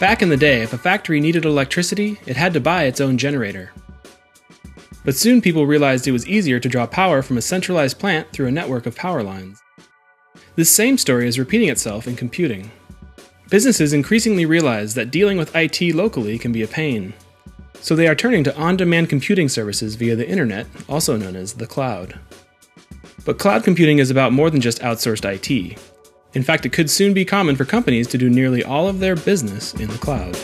Back in the day, if a factory needed electricity, it had to buy its own generator. But soon people realized it was easier to draw power from a centralized plant through a network of power lines. This same story is repeating itself in computing. Businesses increasingly realize that dealing with IT locally can be a pain. So they are turning to on-demand computing services via the internet, also known as the cloud. But cloud computing is about more than just outsourced IT. In fact, it could soon be common for companies to do nearly all of their business in the cloud.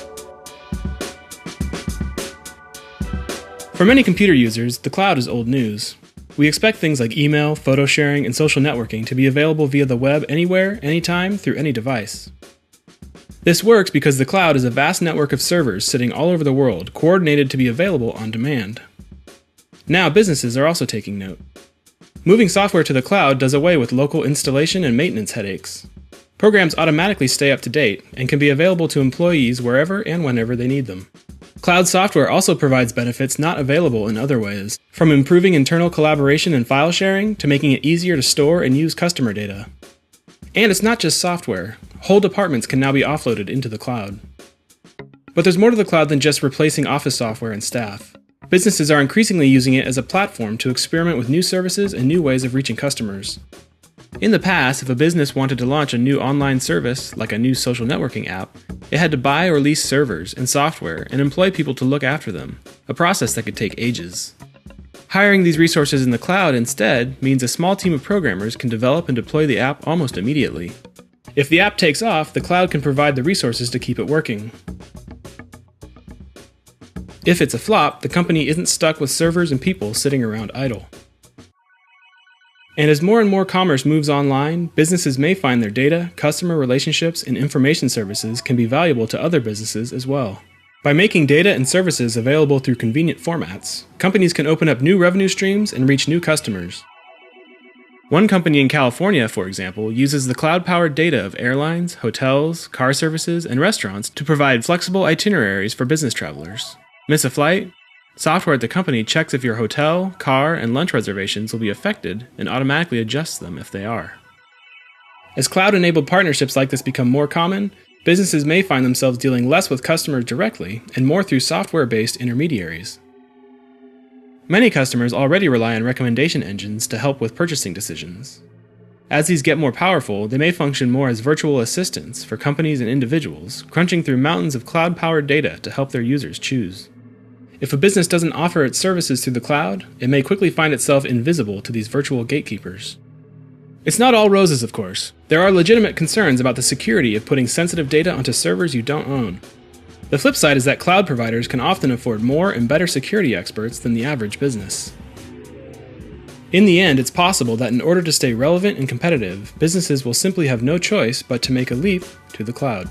For many computer users, the cloud is old news. We expect things like email, photo sharing, and social networking to be available via the web anywhere, anytime, through any device. This works because the cloud is a vast network of servers sitting all over the world, coordinated to be available on demand. Now businesses are also taking note. Moving software to the cloud does away with local installation and maintenance headaches. Programs automatically stay up to date and can be available to employees wherever and whenever they need them. Cloud software also provides benefits not available in other ways, from improving internal collaboration and file sharing to making it easier to store and use customer data. And it's not just software. Whole departments can now be offloaded into the cloud. But there's more to the cloud than just replacing office software and staff. Businesses are increasingly using it as a platform to experiment with new services and new ways of reaching customers. In the past, if a business wanted to launch a new online service, like a new social networking app, it had to buy or lease servers and software and employ people to look after them, a process that could take ages. Hiring these resources in the cloud instead means a small team of programmers can develop and deploy the app almost immediately. If the app takes off, the cloud can provide the resources to keep it working. If it's a flop, the company isn't stuck with servers and people sitting around idle. And as more and more commerce moves online, businesses may find their data, customer relationships, and information services can be valuable to other businesses as well. By making data and services available through convenient formats, companies can open up new revenue streams and reach new customers. One company in California, for example, uses the cloud-powered data of airlines, hotels, car services, and restaurants to provide flexible itineraries for business travelers. Miss a flight? Software at the company checks if your hotel, car, and lunch reservations will be affected and automatically adjusts them if they are. As cloud-enabled partnerships like this become more common, businesses may find themselves dealing less with customers directly and more through software-based intermediaries. Many customers already rely on recommendation engines to help with purchasing decisions. As these get more powerful, they may function more as virtual assistants for companies and individuals, crunching through mountains of cloud-powered data to help their users choose. If a business doesn't offer its services through the cloud, it may quickly find itself invisible to these virtual gatekeepers. It's not all roses, of course. There are legitimate concerns about the security of putting sensitive data onto servers you don't own. The flip side is that cloud providers can often afford more and better security experts than the average business. In the end, it's possible that in order to stay relevant and competitive, businesses will simply have no choice but to make a leap to the cloud.